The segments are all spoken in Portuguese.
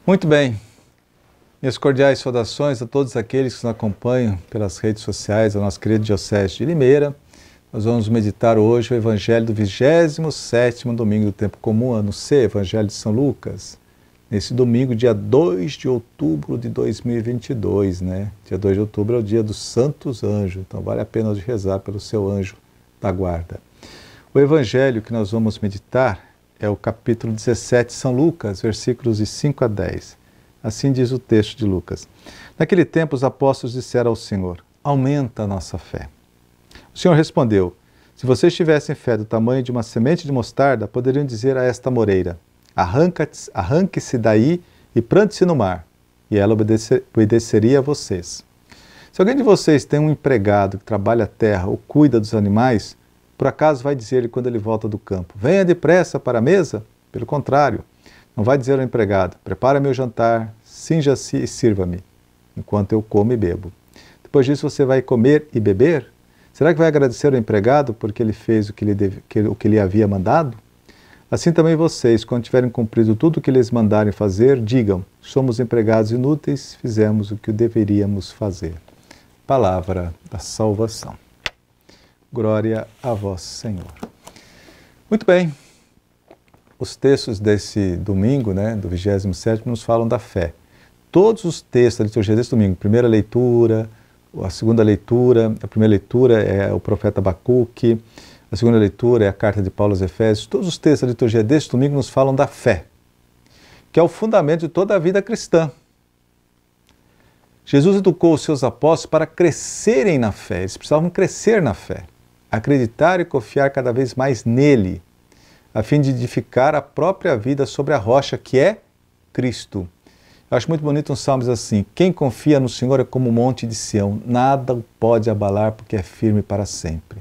Muito bem, minhas cordiais saudações a todos aqueles que nos acompanham pelas redes sociais da nossa querida Diocese de Limeira. Nós vamos meditar hoje o Evangelho do 27º domingo do Tempo Comum, ano C, Evangelho de São Lucas. Nesse domingo, dia 2 de outubro de 2022, né? Dia 2 de outubro é o dia dos Santos Anjos, então vale a pena hoje rezar pelo seu anjo da guarda. O Evangelho que nós vamos meditar é o capítulo 17 de São Lucas, versículos de 5 a 10. Assim diz o texto de Lucas. Naquele tempo os apóstolos disseram ao Senhor: aumenta a nossa fé. O Senhor respondeu: se vocês tivessem fé do tamanho de uma semente de mostarda, poderiam dizer a esta moreira: arranque-se daí e plante-se no mar, e ela obedeceria a vocês. Se alguém de vocês tem um empregado que trabalha a terra ou cuida dos animais, por acaso vai dizer-lhe quando ele volta do campo: venha depressa para a mesa? Pelo contrário, não vai dizer ao empregado: prepara meu jantar, cinja-se e sirva-me, enquanto eu como e bebo. Depois disso você vai comer e beber? Será que vai agradecer ao empregado porque ele fez o que lhe havia mandado? Assim também vocês, quando tiverem cumprido tudo o que lhes mandarem fazer, digam: somos empregados inúteis, fizemos o que deveríamos fazer. Palavra da salvação. Glória a vós, Senhor. Muito bem. Os textos desse domingo, né, do 27º, nos falam da fé. Todos os textos da liturgia desse domingo, primeira leitura, a segunda leitura, a primeira leitura é o profeta Abacuque, a segunda leitura é a carta de Paulo aos Efésios, todos os textos da liturgia desse domingo nos falam da fé, que é o fundamento de toda a vida cristã. Jesus educou os seus apóstolos para crescerem na fé, eles precisavam crescer na fé, acreditar e confiar cada vez mais nele, a fim de edificar a própria vida sobre a rocha que é Cristo. Eu acho muito bonito um salmo diz assim: quem confia no Senhor é como o monte de Sião, nada o pode abalar porque é firme para sempre.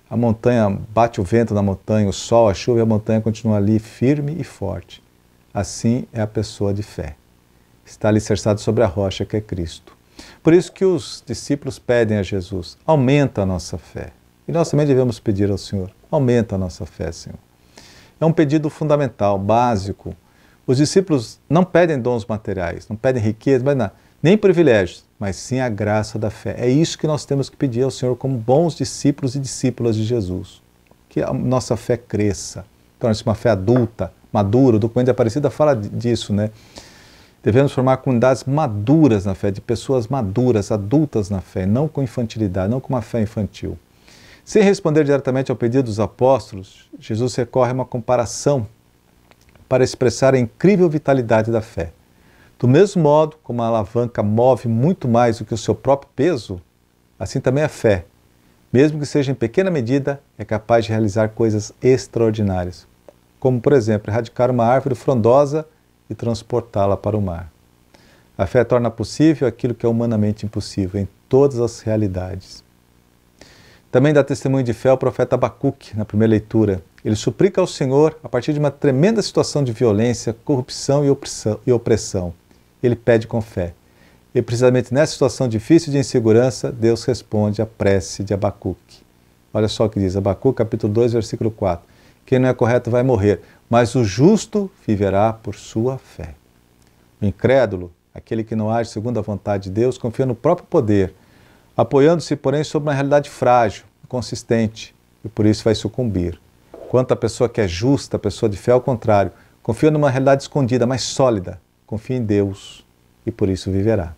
A montanha, bate o vento na montanha, o sol, a chuva e a montanha continuam ali firme e forte. Assim é a pessoa de fé. Está alicerçado sobre a rocha que é Cristo. Por isso que os discípulos pedem a Jesus: aumenta a nossa fé. E nós também devemos pedir ao Senhor: aumenta a nossa fé, Senhor. É um pedido fundamental, básico. Os discípulos não pedem dons materiais, não pedem riqueza, nem privilégios, mas sim a graça da fé. É isso que nós temos que pedir ao Senhor como bons discípulos e discípulas de Jesus. Que a nossa fé cresça, torne-se uma fé adulta, madura. O documento de Aparecida fala disso, né? Devemos formar comunidades maduras na fé, de pessoas maduras, adultas na fé, não com infantilidade, não com uma fé infantil. Sem responder diretamente ao pedido dos apóstolos, Jesus recorre a uma comparação para expressar a incrível vitalidade da fé. Do mesmo modo como a alavanca move muito mais do que o seu próprio peso, assim também a fé, mesmo que seja em pequena medida, é capaz de realizar coisas extraordinárias, como, por exemplo, erradicar uma árvore frondosa e transportá-la para o mar. A fé torna possível aquilo que é humanamente impossível em todas as realidades. Também dá testemunho de fé o profeta Abacuque, na primeira leitura. Ele suplica ao Senhor a partir de uma tremenda situação de violência, corrupção e opressão. Ele pede com fé. E precisamente nessa situação difícil de insegurança, Deus responde à prece de Abacuque. Olha só o que diz Abacuque, capítulo 2, versículo 4. Quem não é correto vai morrer, mas o justo viverá por sua fé. O incrédulo, aquele que não age segundo a vontade de Deus, confia no próprio poder, apoiando-se, porém, sobre uma realidade frágil, inconsistente, e por isso vai sucumbir. Quanto à pessoa que é justa, a pessoa de fé, ao contrário, confia numa realidade escondida, mas sólida, confia em Deus e por isso viverá.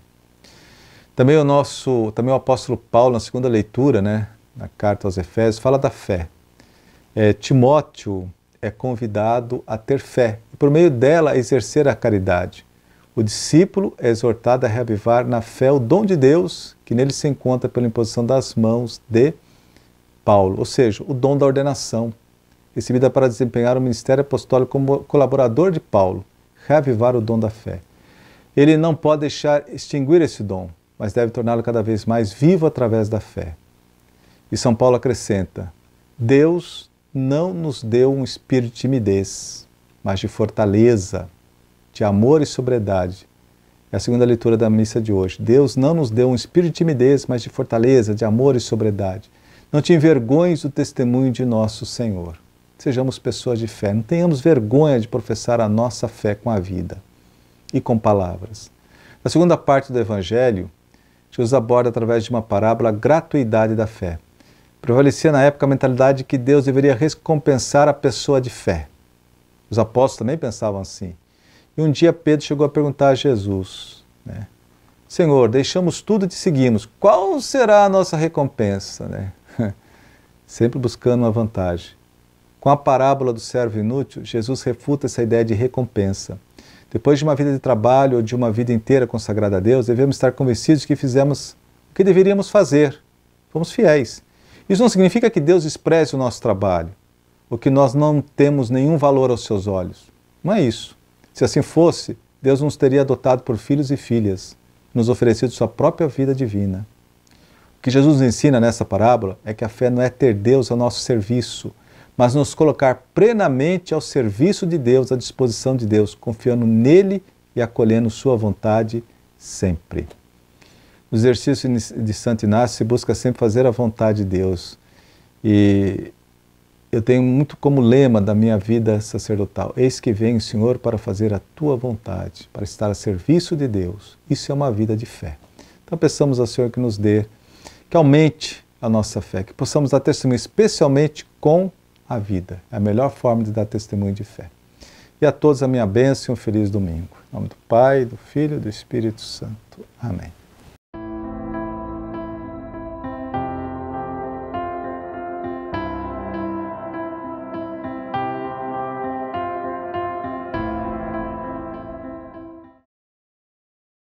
Também o apóstolo Paulo, na segunda leitura, né, na carta aos Efésios, fala da fé. Timóteo é convidado a ter fé e por meio dela a exercer a caridade. O discípulo é exortado a reavivar na fé o dom de Deus que nele se encontra pela imposição das mãos de Paulo, ou seja, o dom da ordenação, recebida para desempenhar o ministério apostólico como colaborador de Paulo, reavivar o dom da fé. Ele não pode deixar extinguir esse dom, mas deve torná-lo cada vez mais vivo através da fé. E São Paulo acrescenta: Deus não nos deu um espírito de timidez, mas de fortaleza, de amor e sobriedade. É a segunda leitura da missa de hoje. Deus não nos deu um espírito de timidez, mas de fortaleza, de amor e sobriedade. Não te envergonhes do testemunho de nosso Senhor. Sejamos pessoas de fé, não tenhamos vergonha de professar a nossa fé com a vida. e com palavras. Na segunda parte do Evangelho, Jesus aborda através de uma parábola a gratuidade da fé. Prevalecia na época a mentalidade de que Deus deveria recompensar a pessoa de fé. Os apóstolos também pensavam assim. E um dia Pedro chegou a perguntar a Jesus, né? Senhor, deixamos tudo e te seguimos. Qual será a nossa recompensa? Né? Sempre buscando uma vantagem. Com a parábola do servo inútil, Jesus refuta essa ideia de recompensa. Depois de uma vida de trabalho ou de uma vida inteira consagrada a Deus, devemos estar convencidos de que fizemos o que deveríamos fazer. Fomos fiéis. Isso não significa que Deus despreze o nosso trabalho, ou que nós não temos nenhum valor aos seus olhos. Não é isso. Se assim fosse, Deus nos teria adotado por filhos e filhas, nos oferecido sua própria vida divina. O que Jesus nos ensina nessa parábola é que a fé não é ter Deus ao nosso serviço, mas nos colocar plenamente ao serviço de Deus, à disposição de Deus, confiando nele e acolhendo sua vontade sempre. No exercício de Santo Inácio se busca sempre fazer a vontade de Deus. E eu tenho muito como lema da minha vida sacerdotal: eis que vem o Senhor para fazer a tua vontade, para estar a serviço de Deus. Isso é uma vida de fé. Então peçamos ao Senhor que nos dê, que aumente a nossa fé, que possamos dar testemunho, especialmente com a vida. É a melhor forma de dar testemunho de fé. E a todos a minha bênção e um feliz domingo. Em nome do Pai, do Filho e do Espírito Santo. Amém.